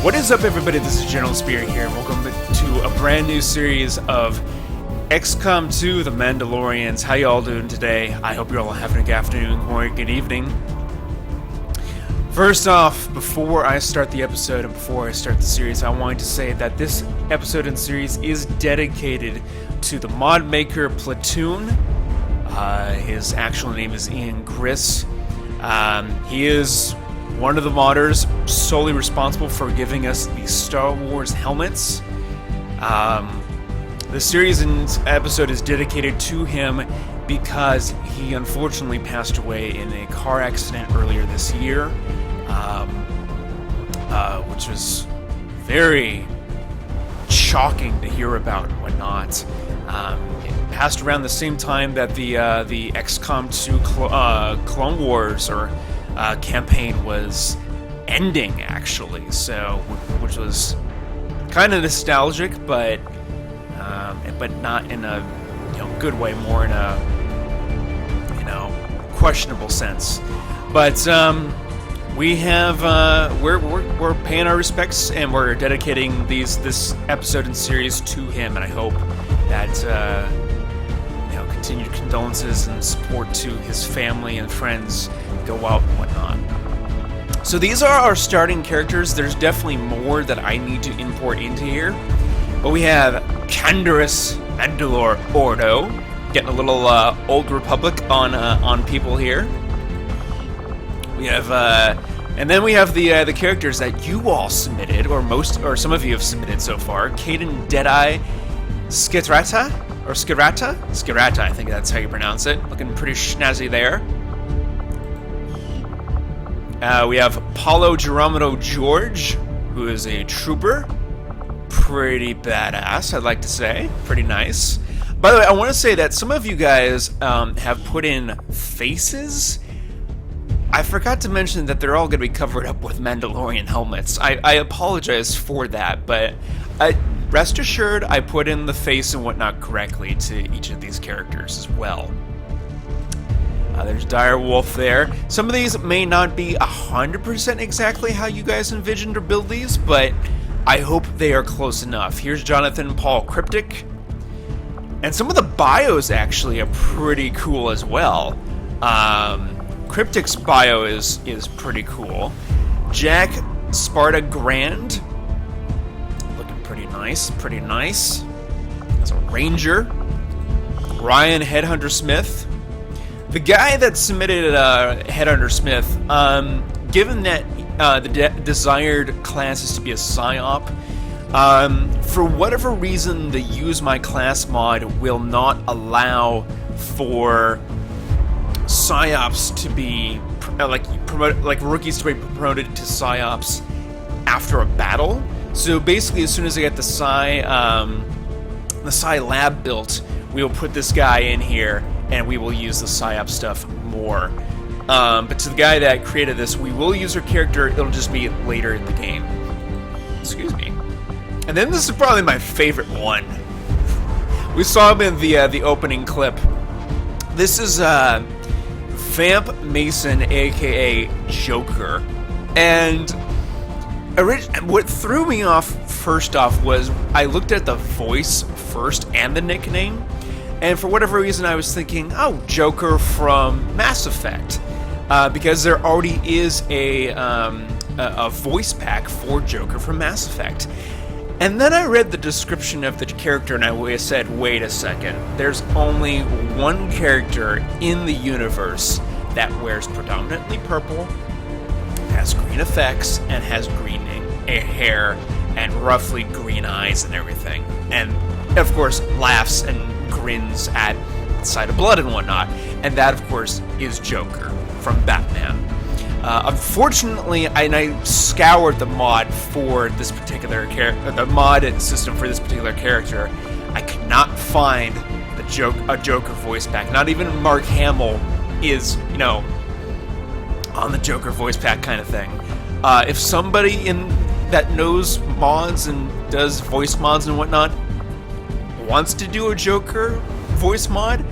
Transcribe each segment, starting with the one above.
What is up, everybody? This is General Spear here. Welcome to a brand new series of XCOM 2, The Mandalorians. How y'all doing today? I hope you're all having a good afternoon, morning, good evening. First off, before I start the episode and before I start the series, I wanted to say that this episode and series is dedicated to the mod maker Platoon. His actual name is Ian Griss. He is one of the modders solely responsible for giving us the Star Wars helmets. The series and episode is dedicated to him because he unfortunately passed away in a car accident earlier this year, which was very shocking to hear about and whatnot. It passed around the same time that the XCOM 2 Clone Wars campaign was ending, actually, so which was kind of nostalgic, but not in a good way, more in a questionable sense. But we have we're paying our respects and we're dedicating this episode and series to him, and I hope that continued condolences and support to his family and friends go out and whatnot. So these are our starting characters. There's definitely more that I need to import into here, but we have Canderous Mandalore Ordo, getting a little Old Republic on people here. We have and then we have the characters that you all submitted, or some of you have submitted so far. Caden Deadeye Skirata, I think that's how you pronounce it. Looking pretty snazzy there. We have Paulo Geronimo George, who is a trooper. Pretty badass, I'd like to say. Pretty nice. By the way, I want to say that some of you guys have put in faces. I forgot to mention that they're all going to be covered up with Mandalorian helmets. I apologize for that, but rest assured I put in the face and whatnot correctly to each of these characters as well. There's Dire Wolf there. Some of these may not be 100% exactly how you guys envisioned or build these, but I hope they are close enough. Here's Jonathan Paul Cryptic. And some of the bios actually are pretty cool as well. Cryptic's bio is pretty cool. Jack Sparta Grand. Looking pretty nice, As a ranger. Ryan Headhunter Smith. The guy that submitted Headhunter Smith, given that the desired class is to be a PSYOP, for whatever reason, the Use My Class mod will not allow for PSYOPs to be like rookies to be promoted to PSYOPs after a battle. So basically, as soon as I get the Psi lab built, we will put this guy in here, and we will use the PSYOP stuff more. But to the guy that created this, we will use her character. It'll just be later in the game. Excuse me. And then this is probably my favorite one. We saw him in the opening clip. This is Vamp Mason, aka Joker. And what threw me off first off was I looked at the voice first and the nickname. And for whatever reason, I was thinking, oh, Joker from Mass Effect. Because there already is a voice pack for Joker from Mass Effect. And then I read the description of the character and I said, wait a second. There's only one character in the universe that wears predominantly purple, has green effects, and has green hair, and roughly green eyes and everything. And, of course, laughs and grins at the sight of blood and whatnot, and that of course is Joker from Batman. Unfortunately, I scoured the mod for this particular the mod system for this particular character. I could not find a Joker voice pack. Not even Mark Hamill is on the Joker voice pack kind of thing. If somebody that knows mods and does voice mods and whatnot wants to do a Joker voice mod,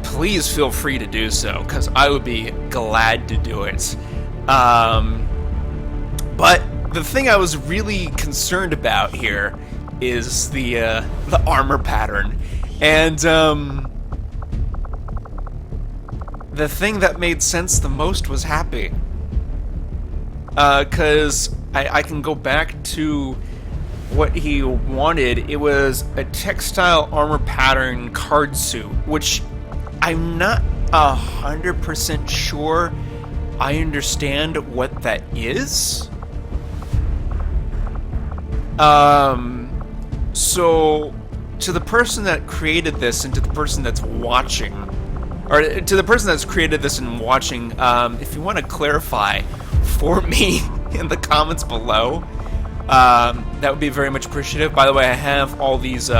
please feel free to do so, because I would be glad to do it. But the thing I was really concerned about here is the armor pattern, and the thing that made sense the most was Happy, because I can go back to what he wanted. It was a textile armor pattern card suit, which I'm not 100% sure I understand what that is. So to the person that created this and to the person that's watching, or to the person that's created this and watching, if you want to clarify for me in the comments below, that would be very much appreciative. By the way, I have all these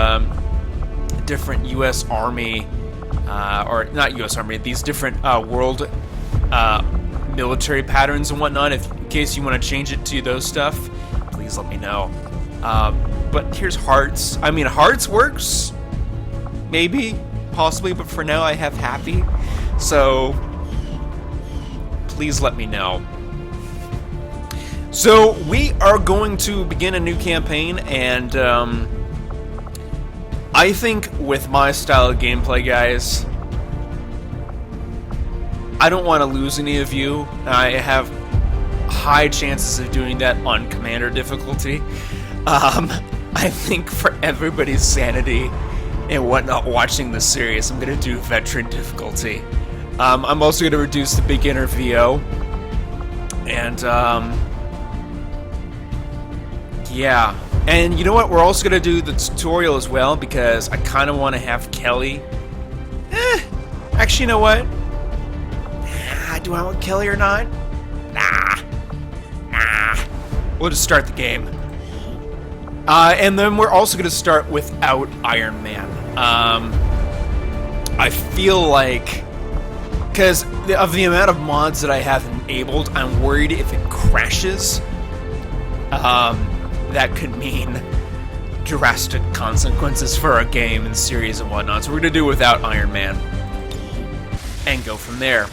different U.S. Army, or not U.S. Army, these different world military patterns and whatnot. In case you want to change it to those stuff, please let me know. But here's Hearts. I mean, Hearts works, maybe, possibly, but for now I have Happy. So please let me know. So we are going to begin a new campaign, and I think with my style of gameplay, guys, I don't want to lose any of you. I have high chances of doing that on Commander difficulty. I think for everybody's sanity and whatnot watching this series, I'm going to do Veteran difficulty. I'm also going to reduce the beginner VO. And, yeah. And you know what? We're also going to do the tutorial as well, because I kind of want to have Kelly. Actually, you know what? Do I want Kelly or not? Nah. We'll just start the game. And then we're also going to start without Iron Man. I feel like, because of the amount of mods that I have enabled, I'm worried if it crashes, that could mean drastic consequences for our game and series and whatnot. So we're going to do it without Iron Man and go from there.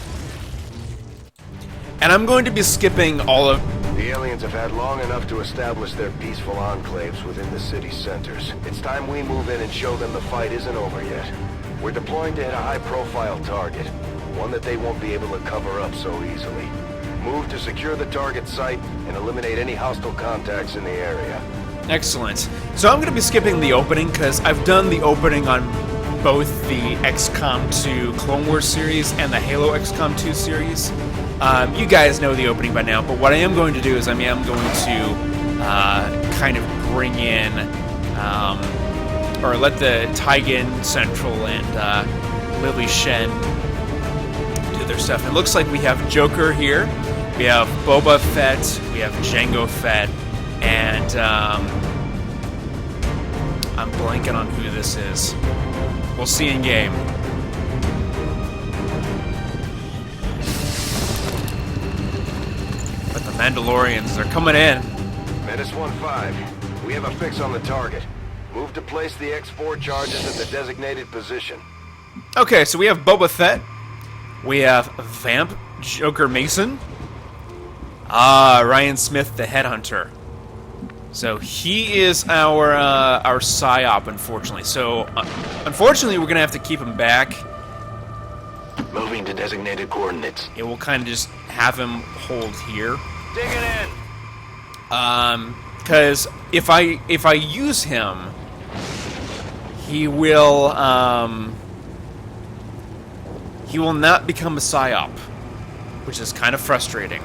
And I'm going to be skipping all of... The aliens have had long enough to establish their peaceful enclaves within the city's centers. It's time we move in and show them the fight isn't over yet. We're deploying to hit a high-profile target, one that they won't be able to cover up so easily. Move to secure the target site and eliminate any hostile contacts in the area. Excellent. So I'm going to be skipping the opening, because I've done the opening on both the XCOM 2 Clone Wars series and the Halo XCOM 2 series. You guys know the opening by now, but what I am going to do is I am going to kind of bring in, or let the Taigen Central and Lily Shen do their stuff. It looks like we have Joker here, we have Boba Fett, we have Jango Fett, and I'm blanking on who this is. We'll see in game. But the Mandalorians, they're coming in. Menace 1-5, we have a fix on the target. Move to place the X4 charges at the designated position. Okay, so we have Boba Fett. We have Vamp, Joker Mason. Ryan Smith, the Headhunter. So he is our PSYOP, unfortunately. So, unfortunately, we're going to have to keep him back. Moving to designated coordinates. It will kind of just have him hold here. Digging in! Because if I use him, he will not become a PSYOP, which is kind of frustrating.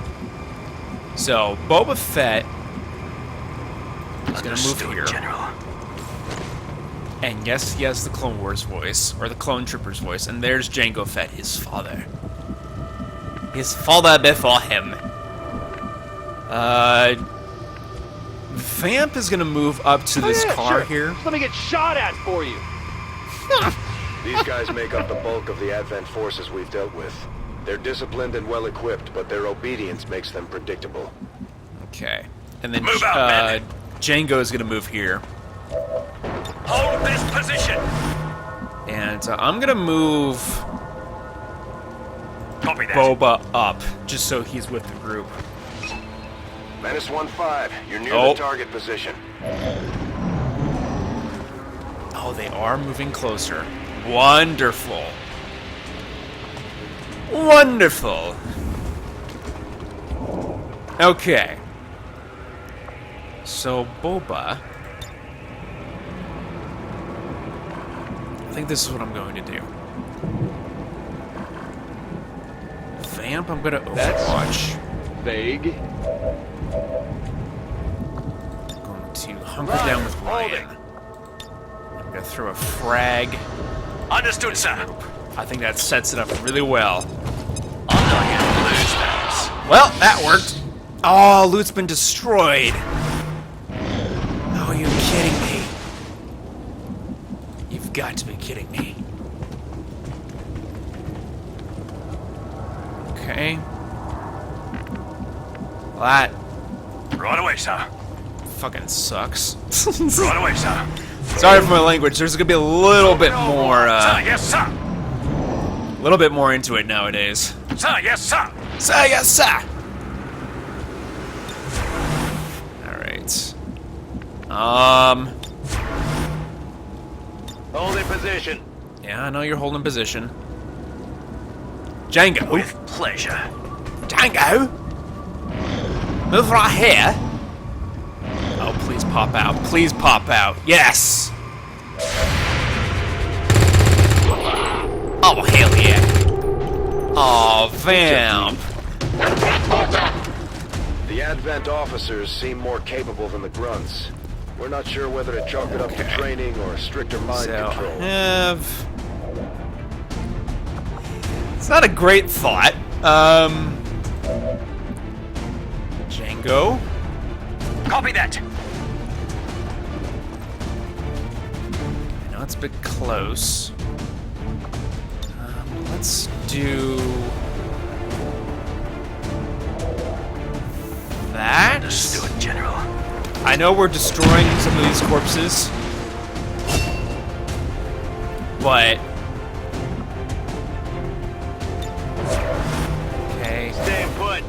So, Boba Fett is going to move here. General. And yes, he has the Clone Wars voice, or the Clone Troopers voice, and there's Jango Fett, his father. His father before him. Vamp is going to move up to this car here. Let me get shot at for you. These guys make up the bulk of the Advent forces we've dealt with. They're disciplined and well-equipped, but their obedience makes them predictable. Okay. And then Move out, Jango is going to move here. Hold this position! And I'm going to move Copy that. Boba up, just so he's with the group. Menace 1-5, you're near Oh. the target position. Oh, they are moving closer. Wonderful. Wonderful. Okay. So, Boba... I think this is what I'm going to do. Vamp, I'm gonna Overwatch. Vague. I'm going to hunker down with Ryan. I'm gonna throw a frag. Understood, sir. I think that sets it up really well. I'm not here to lose, Mandos. Well, that worked. Oh, loot's been destroyed. Oh, are you kidding me? You've got to be kidding me. Okay. Well, that Right away, sir. fucking sucks. Right away, sir. Sorry for my language. There's gonna be a little bit more, Sir, yes, sir. a little bit more into it nowadays. Sir, yes, sir. Sir, yes, sir. All right. Hold in position. Yeah, I know you're holding position. Django. With pleasure. Django. Move right here. Oh, please pop out. Please pop out. Yes. Oh, hell yeah. Oh, vamp. The Advent officers seem more capable than the grunts. We're not sure whether to chalk it up to Okay. training or stricter mind So, control. it's not a great thought. Django. Copy that. I know it's a bit close. Let's do that. Understood, General. I know we're destroying some of these corpses, but okay. Stay put.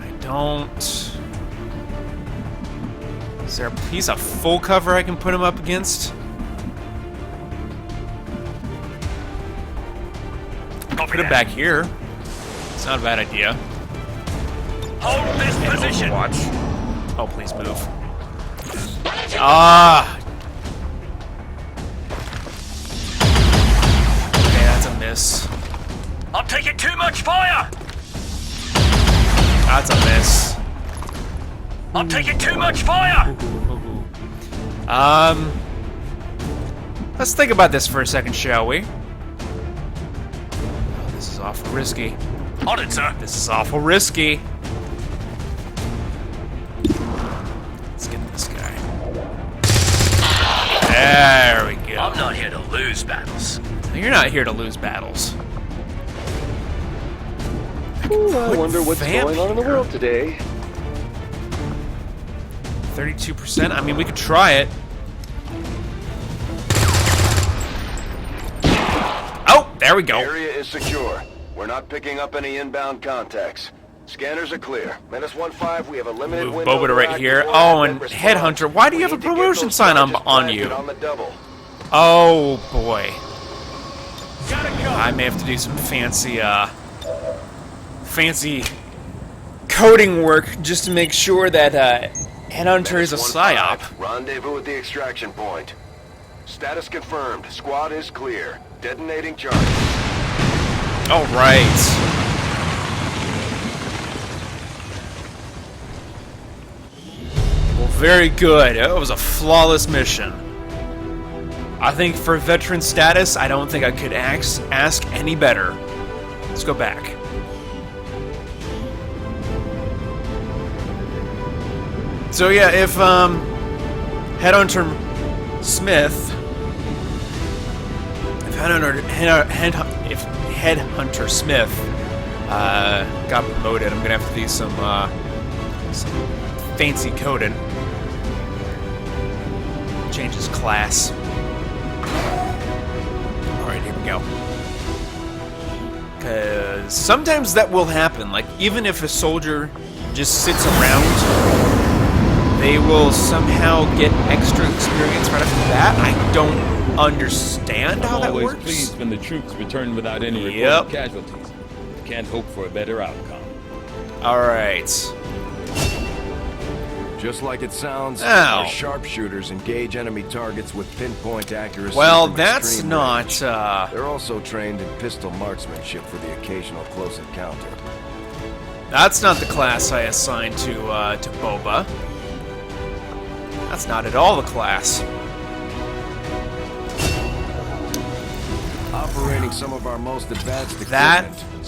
I don't. Is there a piece of full cover I can put him up against? Copy Put him that. back here. It's not a bad idea. Hold this position. Watch. Oh, please move. Ah. Okay, that's a miss. I'm taking too much fire. That's a miss. I'm taking too much fire. Let's think about this for a second, shall we? Oh, this is awful risky. On it, sir. This is awful risky. Let's get this guy. There we go. I'm not here to lose battles. You're not here to lose battles. I wonder what's vamp going on in the here. world today. 32%? I mean, we could try it. Oh, there we go. Area is secure. We're not picking up any inbound contacts. Scanners are clear. Menace 1-5, we have a limited Move window Boba to to right act here. before Oh, Advent and responds. Headhunter. Why do you We have a need to get promotion those sign on charges you? planted on the double. Oh, boy. Gotta go. I may have to do some fancy coding work just to make sure that Headhunter is a Menace psyop. 1-5, rendezvous at the extraction point. Status confirmed. Squad is clear. Detonating charge. All right. Well, very good. It was a flawless mission. I think for veteran status, I don't think I could ask any better. Let's go back. So yeah, if Headhunter Smith, if Headhunter Smith got promoted, I'm gonna have to do some fancy coding. Change his class. go. Because sometimes that will happen. Like, even if a soldier just sits around, they will somehow get extra experience right after that. I don't understand how that always works. pleased when the troops return without any Yep. reported casualties. Can't hope for a better outcome. Alright. Just like it sounds, Ow. our sharpshooters engage enemy targets with pinpoint accuracy. Well, from that's extreme not, range. They're also trained in pistol marksmanship for the occasional close encounter. that's not the class I assigned to Boba. That's not at all the class. Operating some of our most advanced equipment. That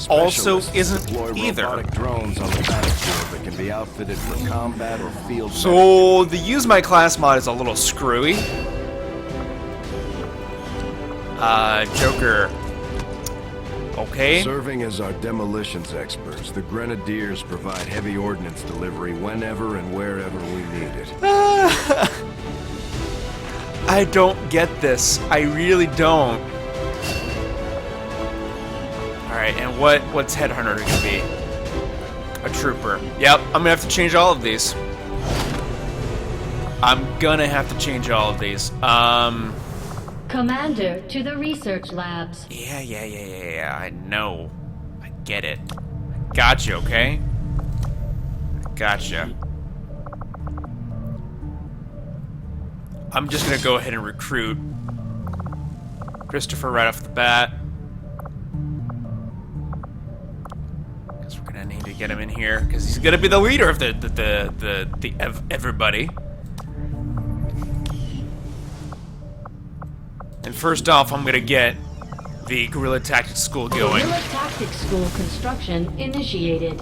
also specialists isn't deploy either. robotic drones on the battlefield that can be outfitted for combat or field. So, the use my class mod is a little screwy. Joker. Okay. Serving as our demolitions experts, the Grenadiers provide heavy ordnance delivery whenever and wherever we need it. I don't get this. I really don't. Alright, and what's Headhunter gonna be? A trooper. Yep, I'm gonna have to change all of these. I'm gonna have to change all of these. Commander, to the research labs. Yeah, I know. I get it. Gotcha, okay? Gotcha. I'm just gonna go ahead and recruit Christopher right off the bat. Because we're gonna need to get him in here, because he's gonna be the leader of the everybody. And first off, I'm gonna get the Guerrilla Tactics School going, Guerrilla Tactics School construction initiated.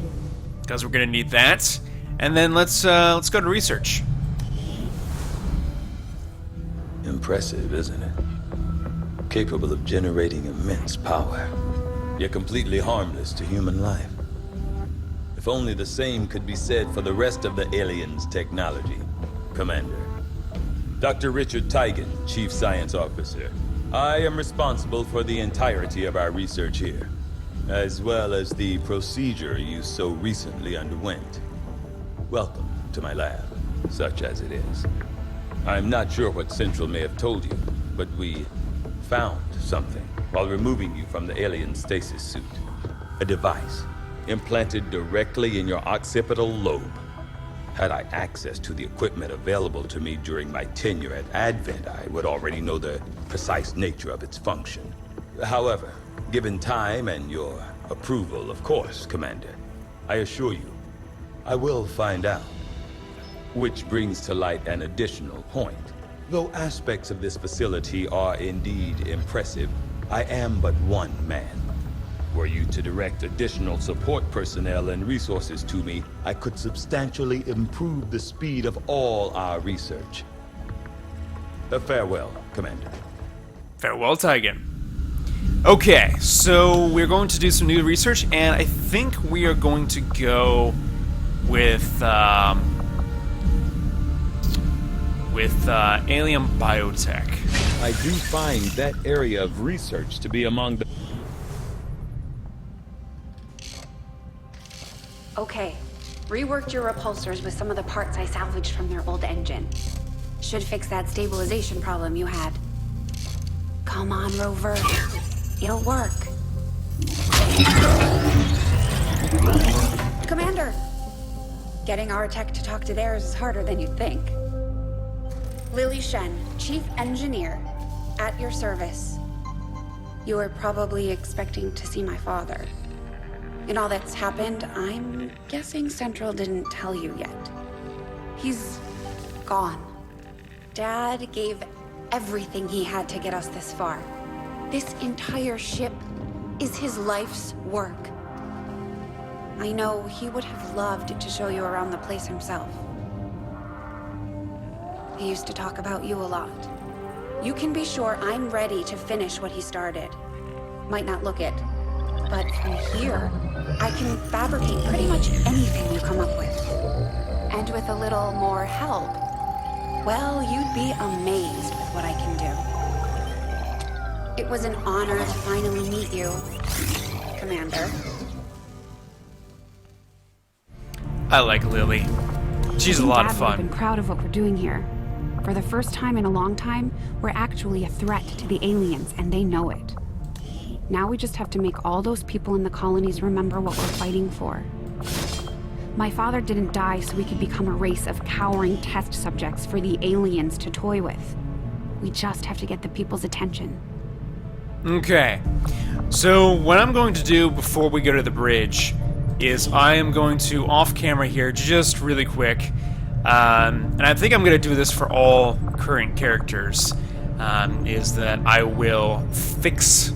because we're gonna need that. And then let's go to research. Impressive, isn't it? Capable of generating immense power, yet completely harmless to human life. If only the same could be said for the rest of the aliens' technology, Commander. Dr. Richard Tigan, Chief Science Officer. I am responsible for the entirety of our research here, as well as the procedure you so recently underwent. Welcome to my lab, such as it is. I'm not sure what Central may have told you, but we found something while removing you from the alien stasis suit. A device implanted directly in your occipital lobe. Had I access to the equipment available to me during my tenure at Advent, I would already know the precise nature of its function. However, given time and your approval, of course, Commander, I assure you, I will find out. Which brings to light an additional point. Though aspects of this facility are indeed impressive, I am but one man. Were you to direct additional support personnel and resources to me, I could substantially improve the speed of all our research. Farewell, Commander. Farewell, Tigan. Okay, so we're going to do some new research, and I think we are going to go with alien biotech. I do find that area of research to be among the... Okay. Reworked your repulsors with some of the parts I salvaged from their old engine. Should fix that stabilization problem you had. Come on, Rover. It'll work. Commander! Getting our tech to talk to theirs is harder than you'd think. Lily Shen, Chief Engineer, at your service. You were probably expecting to see my father. In all that's happened, I'm guessing Central didn't tell you yet. He's gone. Dad gave everything he had to get us this far. This entire ship is his life's work. I know he would have loved to show you around the place himself. He used to talk about you a lot. You can be sure I'm ready to finish what he started. Might not look it, but from here, I can fabricate pretty much anything you come up with. And with a little more help, well, you'd be amazed with what I can do. It was an honor to finally meet you, Commander. I like Lily. She's a lot of Dad would have been fun. proud of what we're doing here. For the first time in a long time, we're actually a threat to the aliens, and they know it. Now we just have to make all those people in the colonies remember what we're fighting for. My father didn't die so we could become a race of cowering test subjects for the aliens to toy with. We just have to get the people's attention. Okay. So what I'm going to do before we go to the bridge is I am going to, off camera here, just really quick, and I think I'm going to do this for all current characters, is that I will fix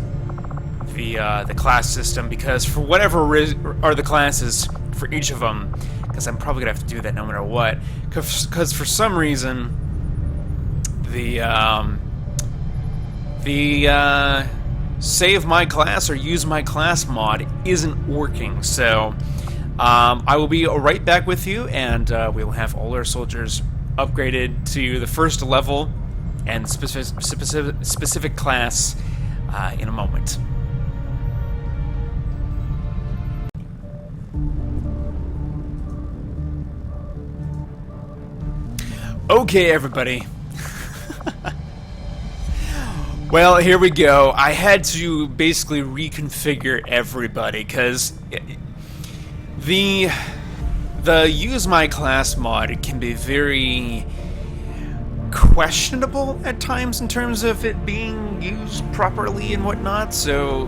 the class system, because for whatever are the classes for each of them, because I'm probably going to have to do that no matter what, because for some reason the save my class or use my class mod isn't working. So I will be right back with you, and we will have all our soldiers upgraded to the first level and specific class in a moment. Okay, everybody. Well, here we go. I had to basically reconfigure everybody because the use my class mod can be very questionable at times in terms of it being used properly and whatnot. So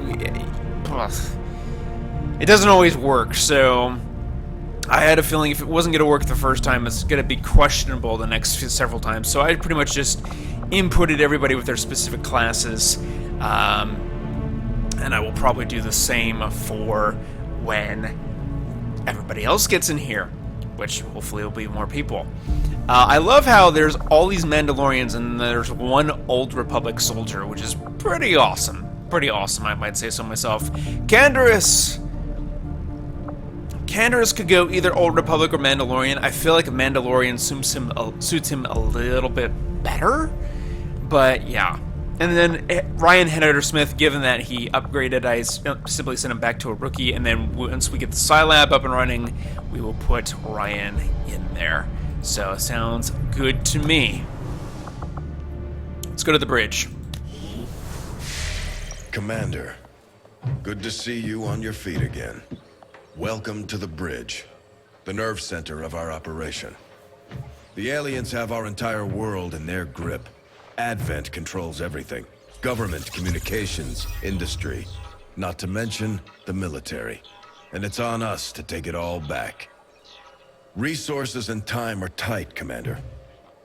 it doesn't always work. So I had a feeling if it wasn't going to work the first time, it's going to be questionable the next several times. So I pretty much just inputted everybody with their specific classes, and I will probably do the same for when everybody else gets in here, which hopefully will be more people. I love how there's all these Mandalorians and there's one Old Republic soldier, which is pretty awesome. Pretty awesome, I might say so myself. Canderous could go either Old Republic or Mandalorian. I feel like a Mandalorian suits him a little bit better, but yeah. And then Ryan Henniger-Smith, given that he upgraded, I simply sent him back to a rookie, and then once we get the Scilab up and running, we will put Ryan in there. So, sounds good to me. Let's go to the bridge. Commander, good to see you on your feet again. Welcome to the bridge, the nerve center of our operation. The aliens have our entire world in their grip. Advent controls everything. Government, communications, industry. Not to mention the military. And it's on us to take it all back. Resources and time are tight, Commander.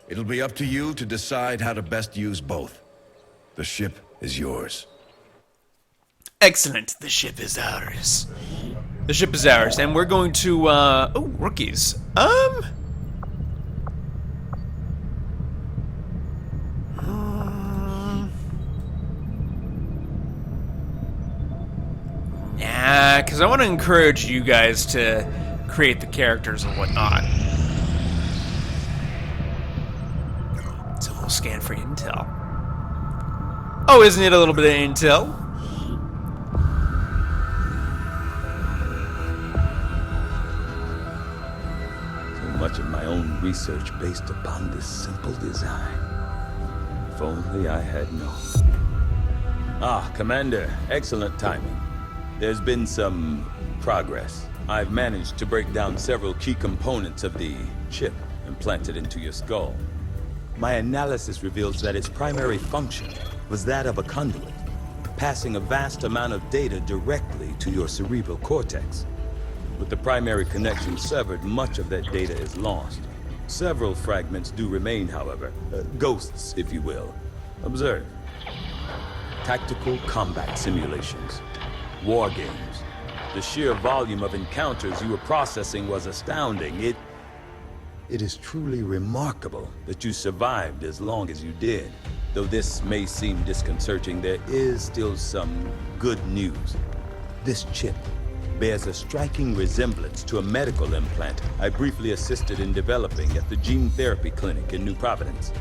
It'll be up to you to decide how to best use both. The ship is yours. Excellent. The ship is ours. The ship is ours, and we're going to, oh, rookies. Nah, because I want to encourage you guys to create the characters and whatnot. So we'll scan for intel. Oh, isn't it a little bit of intel? Much of my own research based upon this simple design. If only I had known. Ah, Commander, excellent timing. There's been some progress. I've managed to break down several key components of the chip implanted into your skull. My analysis reveals that its primary function was that of a conduit, passing a vast amount of data directly to your cerebral cortex. With the primary connection severed, much of that data is lost. Several fragments do remain, however. Ghosts, if you will. Observe. Tactical combat simulations. War games. The sheer volume of encounters you were processing was astounding. It is truly remarkable that you survived as long as you did. Though this may seem disconcerting, there is still some good news. This chip bears a striking resemblance to a medical implant I briefly assisted in developing at the gene therapy clinic in New Providence.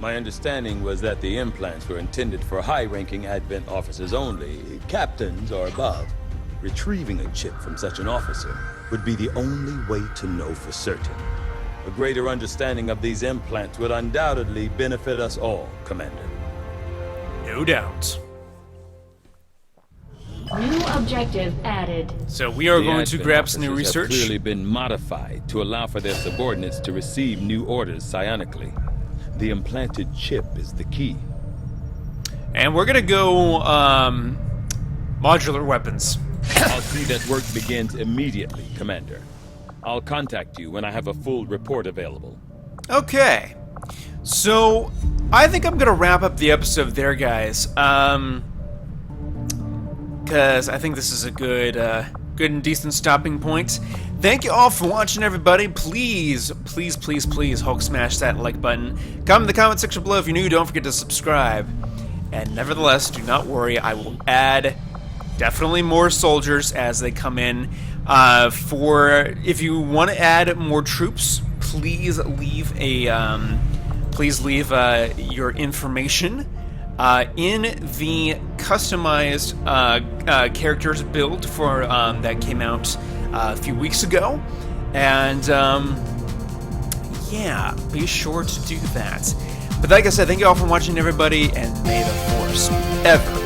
My understanding was that the implants were intended for high-ranking Advent officers only, captains or above. Retrieving a chip from such an officer would be the only way to know for certain. A greater understanding of these implants would undoubtedly benefit us all, Commander. No doubt. New objective added. So we are The going to Advent grab some new officers have research. clearly been modified to allow for their subordinates to receive new orders psionically. The implanted chip is the key. And we're gonna go modular weapons. I'll see that work begins immediately, Commander. I'll contact you when I have a full report available. Okay. So I think I'm gonna wrap up the episode there, guys. Because I think this is a good and decent stopping point. Thank you all for watching, everybody. Please, please, please, please, Hulk smash that like button. Comment in the comment section below if you're new. Don't forget to subscribe. And nevertheless, do not worry. I will add definitely more soldiers as they come in. If you want to add more troops, please leave your information in the customized characters build for that came out a few weeks ago, and yeah, be sure to do that. But like I said, thank you all for watching, everybody, and may the Force ever